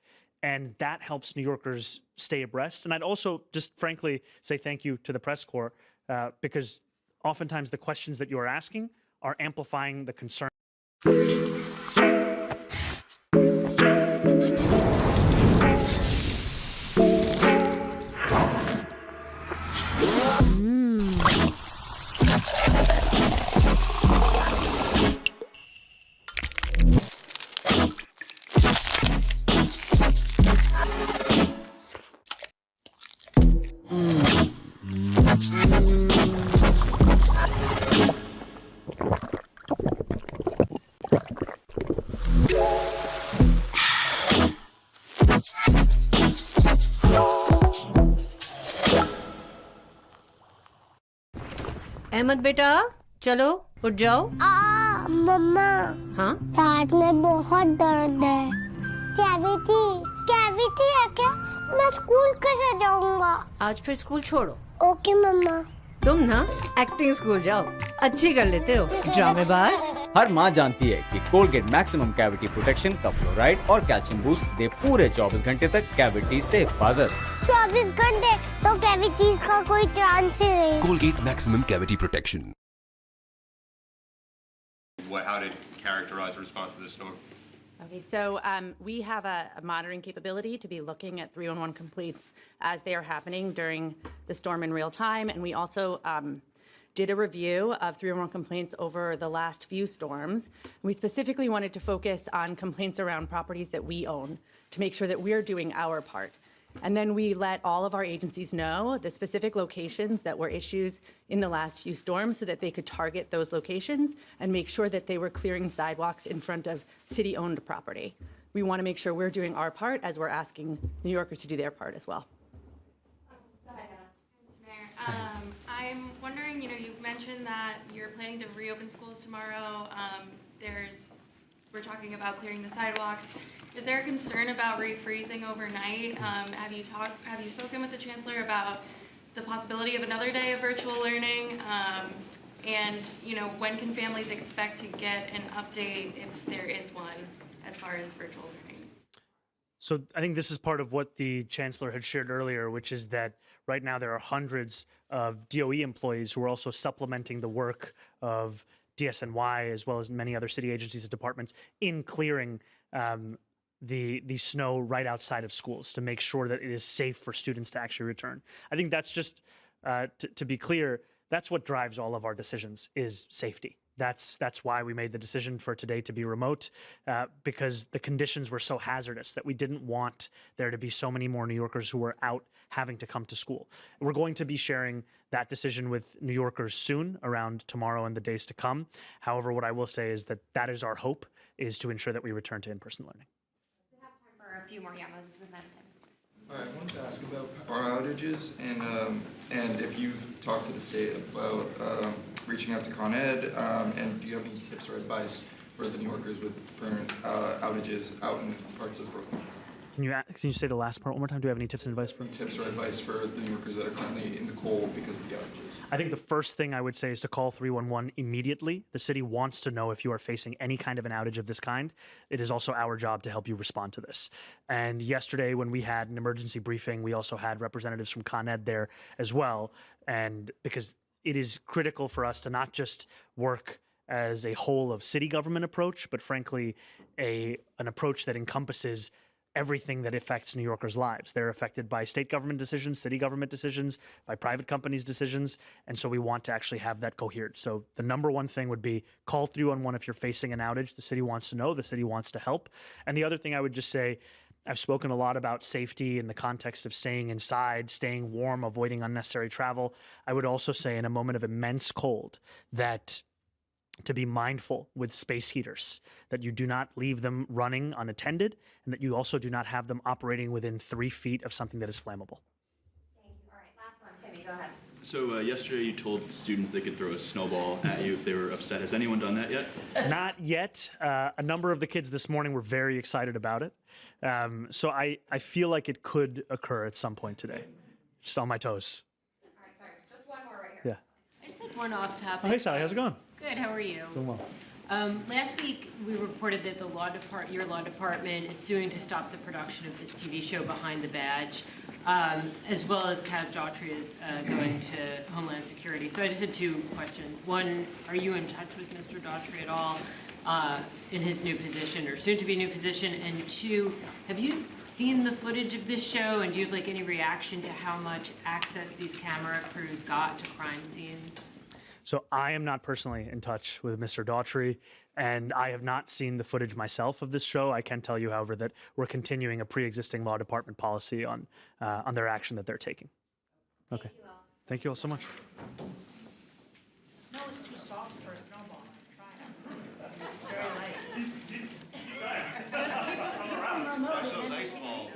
And that helps New Yorkers stay abreast. And I'd also just frankly say thank you to the press corps, because oftentimes the questions that you are asking are amplifying the concern. Ahmad बेटा चलो उठ जाओ। मम्मा हाँ दांत में बहुत दर्द है। कैविटी है क्या? मैं स्कूल कैसे जाऊंगा? आज फिर स्कूल छोड़ो। ओके मम्मा। तुम ना एक्टिंग स्कूल जाओ, अच्छी कर लेते हो ड्रामेबाज। हर माँ जानती है कि कोलगेट मैक्सिमम कैविटी प्रोटेक्शन का फ्लोराइड और कैल्शियम बूस्ट दे पूरे 24 घंटे तक कैविटी से हिफाजत। 24 घंटे तो कैविटीज का कोई चांस ही नहीं। Colgate Maximum Cavity Protection. How did characterize the response to this storm? Okay, so we have a monitoring capability to be looking at 311 complaints as they are happening during the storm in real time. And we also did a review of 311 complaints over the last few storms. We specifically wanted to focus on complaints around properties that we own to make sure that we're doing our part. And then we let all of our agencies know the specific locations that were issues in the last few storms so that they could target those locations and make sure that they were clearing sidewalks in front of city-owned property. We want to make sure we're doing our part as we're asking New Yorkers to do their part as well. I'm wondering, you've mentioned that you're planning to reopen schools tomorrow. We're talking about clearing the sidewalks. Is there a concern about refreezing overnight? Have you spoken with the chancellor about the possibility of another day of virtual learning? And when can families expect to get an update if there is one as far as virtual learning? So I think this is part of what the chancellor had shared earlier, which is that right now there are hundreds of DOE employees who are also supplementing the work of DSNY as well as many other city agencies and departments in clearing the snow right outside of schools to make sure that it is safe for students to actually return. I think that's just, to be clear, that's what drives all of our decisions is safety. That's why we made the decision for today to be remote, because the conditions were so hazardous that we didn't want there to be so many more New Yorkers who were out having to come to school. We're going to be sharing that decision with New Yorkers soon, around tomorrow and the days to come. However, what I will say is that that is our hope, is to ensure that we return to in-person learning. We have time for a few more Moses and then Tim. All right, I wanted to ask about power outages and if you've talked to the state about reaching out to Con Ed, and do you have any tips or advice for the New Yorkers with current outages out in parts of Brooklyn? Can you say the last part one more time? Do you have any tips and advice for Any tips or advice for the New Yorkers that are currently in the cold because of the outages? I think the first thing I would say is to call 311 immediately. The city wants to know if you are facing any kind of an outage of this kind. It is also our job to help you respond to this. And yesterday when we had an emergency briefing, we also had representatives from Con Ed there as well. And because it is critical for us to not just work as a whole of city government approach, but frankly, an approach that encompasses everything that affects New Yorkers' lives. They're affected by state government decisions, city government decisions, by private companies' decisions, and so we want to actually have that cohered. So the number one thing would be call 311 if you're facing an outage. The city wants to know, the city wants to help. And the other thing I would just say, I've spoken a lot about safety in the context of staying inside, staying warm, avoiding unnecessary travel. I would also say in a moment of immense cold that to be mindful with space heaters, that you do not leave them running unattended, and that you also do not have them operating within 3 feet of something that is flammable. Thank you. All right, last one, Timmy, go ahead. So yesterday you told students they could throw a snowball at you if they were upset. Has anyone done that yet? Not yet. A number of the kids this morning were very excited about it. So I feel like it could occur at some point today. Just on my toes. All right, sorry, just one more right here. Yeah. I just had one off topic. Oh, hey, Sally, how's it going? Good, how are you? Doing well. Last week, we reported that your law department is suing to stop the production of this TV show Behind the Badge, as well as Kaz Daughtry is going to Homeland Security. So I just had two questions. One, are you in touch with Mr. Daughtry at all in his new position or soon-to-be new position? And two, have you seen the footage of this show, and do you have any reaction to how much access these camera crews got to crime scenes? So I am not personally in touch with Mr. Daughtry, and I have not seen the footage myself of this show. I can tell you, however, that we're continuing a pre-existing law department policy on their action that they're taking. Okay. Thank you all so much. Snow is too soft for a snowball. Try it. It's very light. Those ice balls.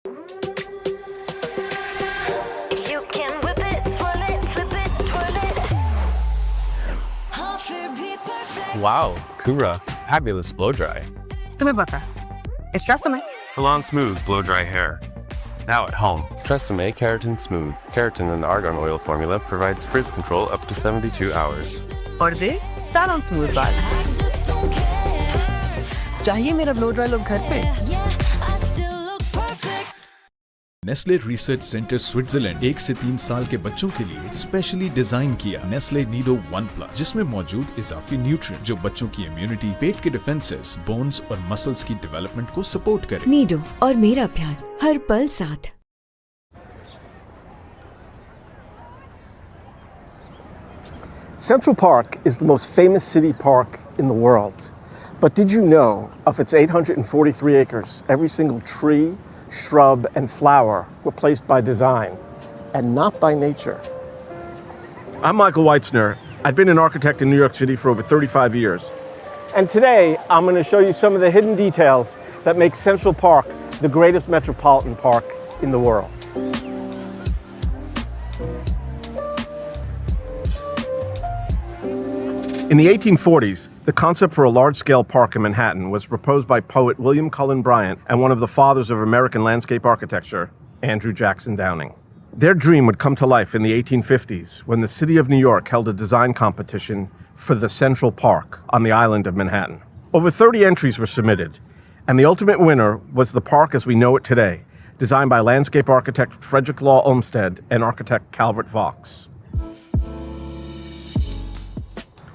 You can whip it, swirl it, flip it, twirl it. Wow, Kura, fabulous blow dry. तुम्हें पता It's Tresemme. Salon Smooth blow dry hair. Now at home. Tresemme Keratin Smooth. Keratin and argan oil formula provides frizz control up to 72 hours. और दे Start on smooth बाल. चाहिए मेरा blow dry लोग घर पे? Nestle research centre Switzerland 1 से 3 साल के बच्चों के लिए स्पेशली डिजाइन किया नेस्ले नीडो 1+, जिसमें मौजूद इजाफी न्यूट्रिएंट जो बच्चों की इम्यूनिटी, पेट के डिफेंसेस, बोन्स और मसल्स की डेवलपमेंट को सपोर्ट करे। नीडो और मेरा प्यार हर पल साथ। Central Park is the most famous city park in the world. But did you know of its 843 acres, every single tree, shrub, and flower were placed by design and not by nature? I'm Michael Weitzner. I've been an architect in New York City for over 35 years. And today, I'm going to show you some of the hidden details that make Central Park the greatest metropolitan park in the world. In the 1840s, the concept for a large-scale park in Manhattan was proposed by poet William Cullen Bryant and one of the fathers of American landscape architecture, Andrew Jackson Downing. Their dream would come to life in the 1850s when the city of New York held a design competition for the Central Park on the island of Manhattan. Over 30 entries were submitted, and the ultimate winner was the park as we know it today, designed by landscape architect Frederick Law Olmsted and architect Calvert Vaux.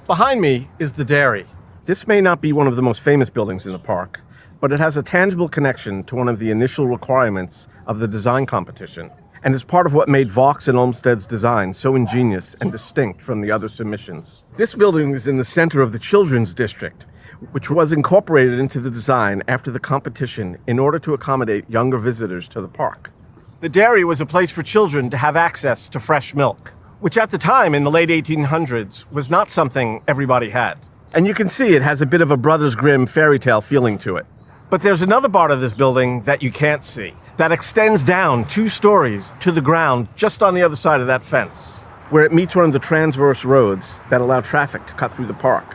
Behind me is the dairy. This may not be one of the most famous buildings in the park, but it has a tangible connection to one of the initial requirements of the design competition, and is part of what made Vaux and Olmsted's design so ingenious and distinct from the other submissions. This building is in the center of the Children's District, which was incorporated into the design after the competition in order to accommodate younger visitors to the park. The dairy was a place for children to have access to fresh milk, which at the time in the late 1800s was not something everybody had. And you can see it has a bit of a Brothers Grimm fairy tale feeling to it. But there's another part of this building that you can't see, that extends down 2 stories to the ground just on the other side of that fence, where it meets one of the transverse roads that allow traffic to cut through the park.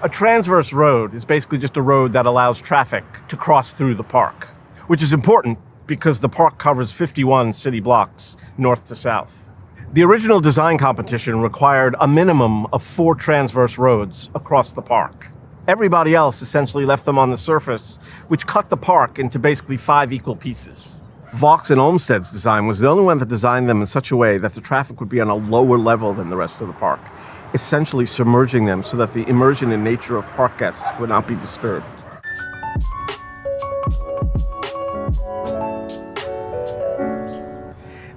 A transverse road is basically just a road that allows traffic to cross through the park, which is important because the park covers 51 city blocks north to south. The original design competition required a minimum of 4 transverse roads across the park. Everybody else essentially left them on the surface, which cut the park into basically 5 equal pieces. Vaux and Olmsted's design was the only one that designed them in such a way that the traffic would be on a lower level than the rest of the park, essentially submerging them so that the immersion and nature of park guests would not be disturbed.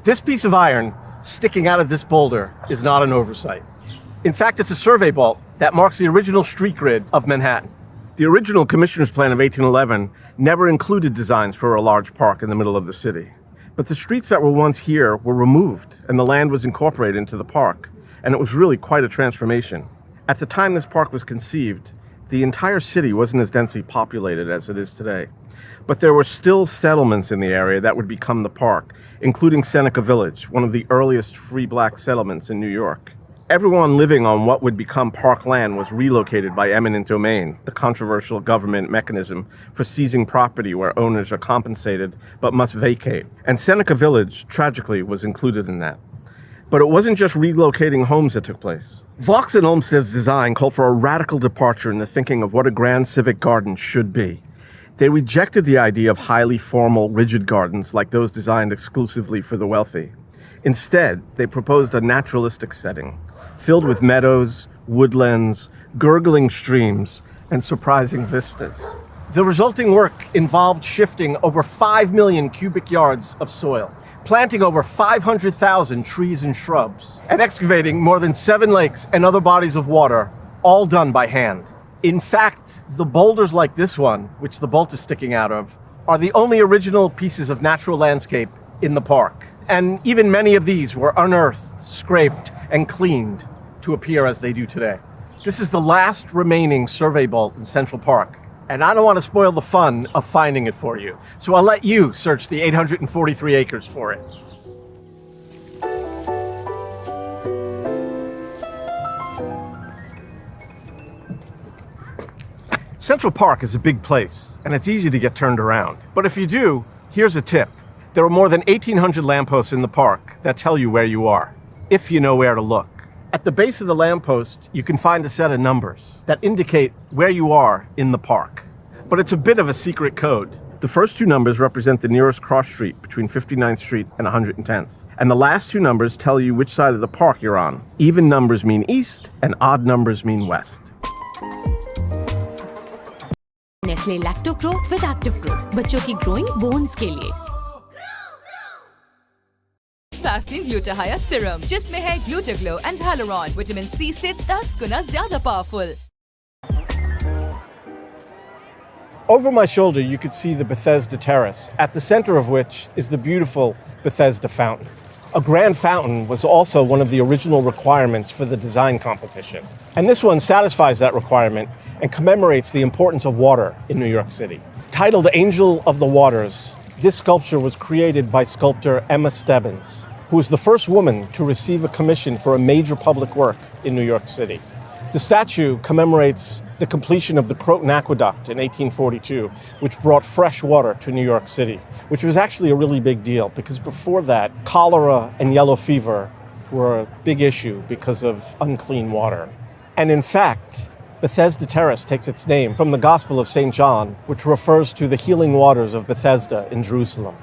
This piece of iron sticking out of this boulder is not an oversight. In fact, it's a survey vault that marks the original street grid of Manhattan. The original Commissioner's Plan of 1811 never included designs for a large park in the middle of the city. But the streets that were once here were removed and the land was incorporated into the park, and it was really quite a transformation. At the time this park was conceived, the entire city wasn't as densely populated as it is today. But there were still settlements in the area that would become the park, including Seneca Village, one of the earliest free black settlements in New York. Everyone living on what would become park land was relocated by eminent domain, the controversial government mechanism for seizing property where owners are compensated but must vacate. And Seneca Village, tragically, was included in that. But it wasn't just relocating homes that took place. Vaux and Olmsted's design called for a radical departure in the thinking of what a grand civic garden should be. They rejected the idea of highly formal, rigid gardens like those designed exclusively for the wealthy. Instead, they proposed a naturalistic setting, filled with meadows, woodlands, gurgling streams, and surprising vistas. The resulting work involved shifting over 5 million cubic yards of soil, planting over 500,000 trees and shrubs, and excavating more than 7 lakes and other bodies of water, all done by hand. In fact, the boulders like this one, which the bolt is sticking out of, are the only original pieces of natural landscape in the park. And even many of these were unearthed, scraped, and cleaned to appear as they do today. This is the last remaining survey bolt in Central Park, And I don't want to spoil the fun of finding it for you, so I'll let you search the 843 acres for it. Central Park is a big place, and it's easy to get turned around. But if you do, here's a tip. There are more than 1,800 lampposts in the park that tell you where you are, if you know where to look. At the base of the lamppost, you can find a set of numbers that indicate where you are in the park. But it's a bit of a secret code. The first two numbers represent the nearest cross street between 59th Street and 110th. And the last two numbers tell you which side of the park you're on. Even numbers mean east, and odd numbers mean west. Nestle lacto grow with active grow बच्चों की growing bones के लिए fasting ग्लूटाहाया serum जिसमें है ग्लूटाग्लो and हाइलुरॉन vitamin C से 10 गुना ज्यादा powerful. Over my shoulder, you could see the Bethesda Terrace, at the center of which is the beautiful Bethesda Fountain. A grand fountain was also one of the original requirements for the design competition. And this one satisfies that requirement and commemorates the importance of water in New York City. Titled Angel of the Waters, this sculpture was created by sculptor Emma Stebbins, who was the first woman to receive a commission for a major public work in New York City. The statue commemorates the completion of the Croton Aqueduct in 1842, which brought fresh water to New York City, which was actually a really big deal because before that, cholera and yellow fever were a big issue because of unclean water. And in fact, Bethesda Terrace takes its name from the Gospel of St. John, which refers to the healing waters of Bethesda in Jerusalem.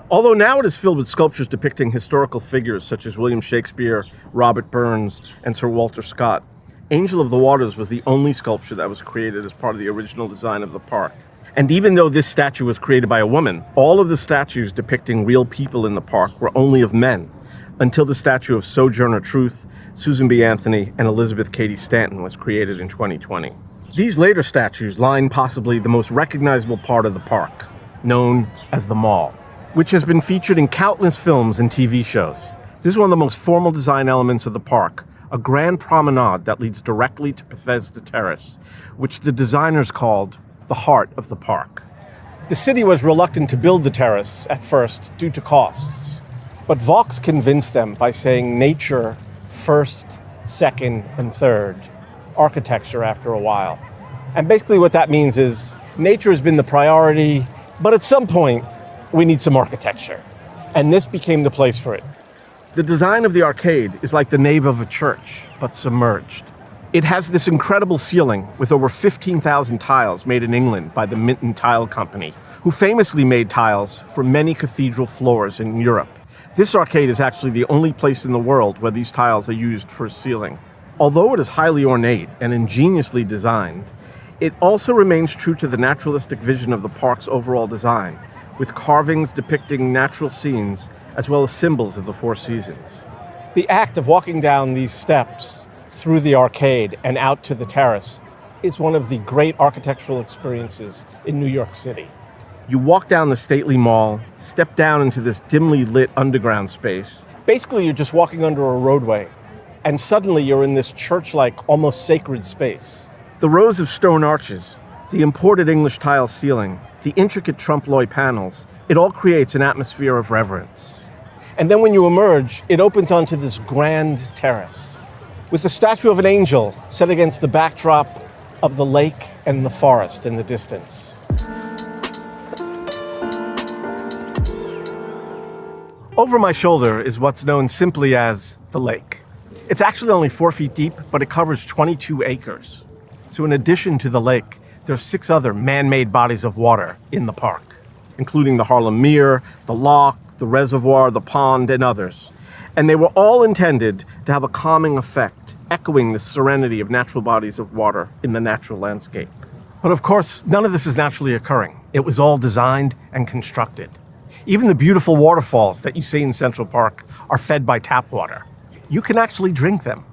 Although now it is filled with sculptures depicting historical figures such as William Shakespeare, Robert Burns, and Sir Walter Scott, Angel of the Waters was the only sculpture that was created as part of the original design of the park. And even though this statue was created by a woman, all of the statues depicting real people in the park were only of men, until the statue of Sojourner Truth, Susan B. Anthony, and Elizabeth Cady Stanton was created in 2020. These later statues line possibly the most recognizable part of the park, known as the Mall, which has been featured in countless films and TV shows. This is one of the most formal design elements of the park, a grand promenade that leads directly to Bethesda Terrace, which the designers called the heart of the park. The city was reluctant to build the terrace at first due to costs, but Vox convinced them by saying nature first, second, and third, architecture after a while. And basically what that means is nature has been the priority, but at some point we need some architecture. And this became the place for it. The design of the arcade is like the nave of a church, but submerged. It has this incredible ceiling with over 15,000 tiles made in England by the Minton Tile Company, who famously made tiles for many cathedral floors in Europe. This arcade is actually the only place in the world where these tiles are used for a ceiling. Although it is highly ornate and ingeniously designed, it also remains true to the naturalistic vision of the park's overall design, with carvings depicting natural scenes as well as symbols of the Four Seasons. The act of walking down these steps through the arcade and out to the terrace is one of the great architectural experiences in New York City. You walk down the stately mall, step down into this dimly lit underground space. Basically, you're just walking under a roadway, and suddenly you're in this church-like, almost sacred space. The rows of stone arches, the imported English tile ceiling, the intricate trompe-l'oeil panels, it all creates an atmosphere of reverence. And then when you emerge, it opens onto this grand terrace with the statue of an angel set against the backdrop of the lake and the forest in the distance. Over my shoulder is what's known simply as the lake. It's actually only 4 feet deep, but it covers 22 acres. So in addition to the lake, there's 6 other man-made bodies of water in the park, including the Harlem Mere, the loch, the reservoir, the pond, and others. And they were all intended to have a calming effect, echoing the serenity of natural bodies of water in the natural landscape. But of course, none of this is naturally occurring. It was all designed and constructed. Even the beautiful waterfalls that you see in Central Park are fed by tap water. You can actually drink them.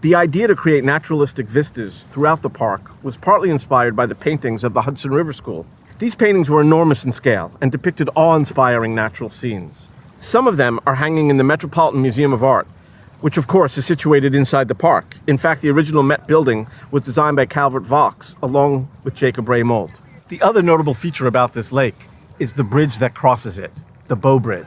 The idea to create naturalistic vistas throughout the park was partly inspired by the paintings of the Hudson River School. These paintings were enormous in scale and depicted awe-inspiring natural scenes. Some of them are hanging in the Metropolitan Museum of Art, which of course is situated inside the park. In fact, the original Met building was designed by Calvert Vaux along with Jacob Ray Mould. The other notable feature about this lake is the bridge that crosses it, the Bow Bridge.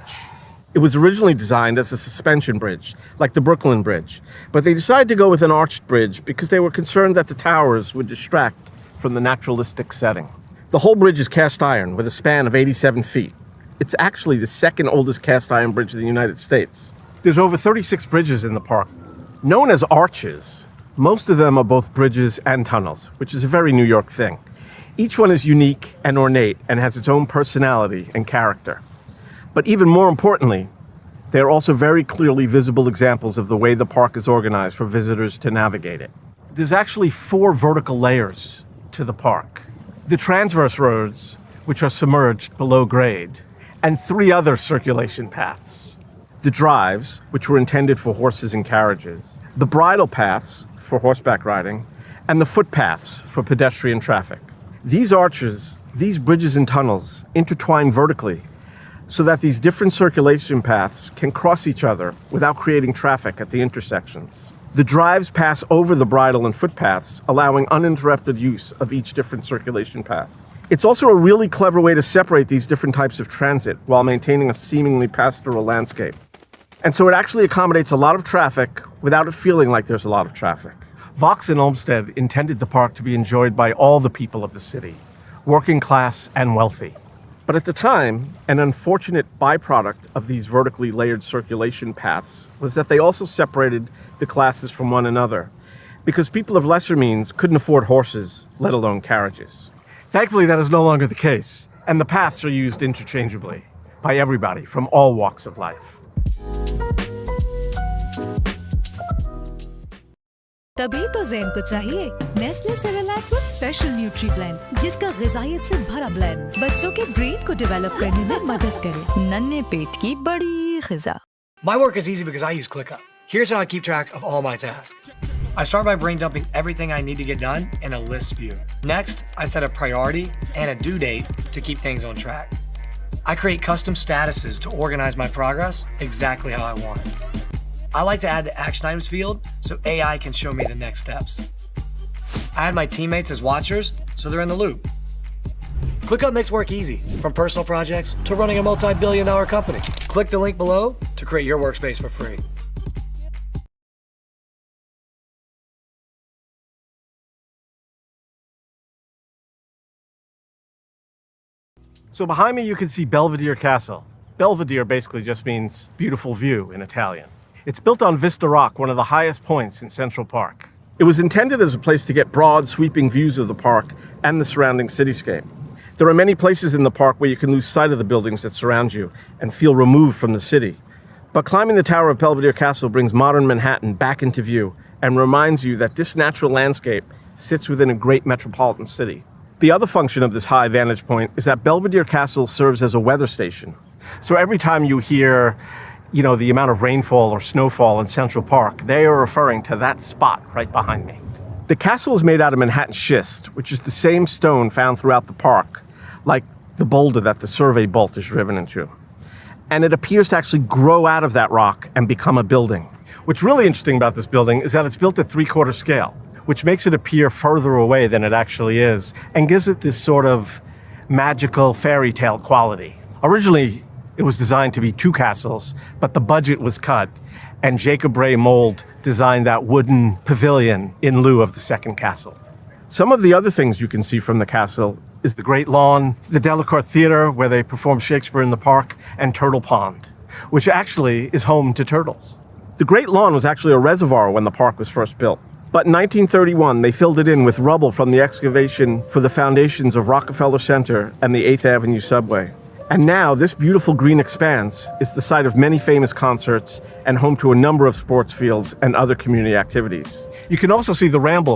It was originally designed as a suspension bridge, like the Brooklyn Bridge, but they decided to go with an arched bridge because they were concerned that the towers would distract from the naturalistic setting. The whole bridge is cast iron with a span of 87 feet. It's actually the second oldest cast iron bridge in the United States. There's over 36 bridges in the park. Known as arches, most of them are both bridges and tunnels, which is a very New York thing. Each one is unique and ornate and has its own personality and character. But even more importantly, they are also very clearly visible examples of the way the park is organized for visitors to navigate it. There's actually 4 vertical layers to the park. The transverse roads, which are submerged below grade, and 3 other circulation paths. The drives, which were intended for horses and carriages, the bridle paths for horseback riding, and the footpaths for pedestrian traffic. These arches, these bridges and tunnels intertwine vertically so that these different circulation paths can cross each other without creating traffic at the intersections. The drives pass over the bridle and footpaths, allowing uninterrupted use of each different circulation path. It's also a really clever way to separate these different types of transit while maintaining a seemingly pastoral landscape. And so it actually accommodates a lot of traffic without it feeling like there's a lot of traffic. Vox and Olmsted intended the park to be enjoyed by all the people of the city, working class and wealthy. But at the time, an unfortunate byproduct of these vertically layered circulation paths was that they also separated the classes from one another, because people of lesser means couldn't afford horses, let alone carriages. Thankfully, that is no longer the case, and the paths are used interchangeably by everybody from all walks of life. तभी तो Zen को चाहिए Nestle Cerelac with special nutri blend जिसका ग़िज़ाइयत से भरा blend बच्चों के brain को डेवलप करने में मदद करे नन्हे पेट की बड़ी ग़िज़ा. My work is easy because I use ClickUp. Here's how I keep track of all my tasks. I start by brain dumping everything I need to get done in a list view. Next, I set a priority and a due date to keep things on track. I create custom statuses to organize my progress exactly how I want it. I like to add the action items field so AI can show me the next steps. I add my teammates as watchers so they're in the loop. ClickUp makes work easy, from personal projects to running a multi-billion-dollar company. Click the link below to create your workspace for free. So behind me you can see Belvedere Castle. Belvedere basically just means beautiful view in Italian. It's built on Vista Rock, one of the highest points in Central Park. It was intended as a place to get broad, sweeping views of the park and the surrounding cityscape. There are many places in the park where you can lose sight of the buildings that surround you and feel removed from the city. But climbing the tower of Belvedere Castle brings modern Manhattan back into view and reminds you that this natural landscape sits within a great metropolitan city. The other function of this high vantage point is that Belvedere Castle serves as a weather station. So every time you hear the amount of rainfall or snowfall in Central Park, they are referring to that spot right behind me. The castle is made out of Manhattan schist, which is the same stone found throughout the park, like the boulder that the survey bolt is driven into. And it appears to actually grow out of that rock and become a building. What's really interesting about this building is that it's built at 3/4 scale, which makes it appear further away than it actually is, and gives it this sort of magical fairy tale quality. Originally, it was designed to be 2 castles, but the budget was cut, and Jacob Ray Mold designed that wooden pavilion in lieu of the second castle. Some of the other things you can see from the castle is the Great Lawn, the Delacour Theater, where they perform Shakespeare in the Park, and Turtle Pond, which actually is home to turtles. The Great Lawn was actually a reservoir when the park was first built. But in 1931, they filled it in with rubble from the excavation for the foundations of Rockefeller Center and the 8th Avenue subway. And now this beautiful green expanse is the site of many famous concerts and home to a number of sports fields and other community activities. You can also see the Ramble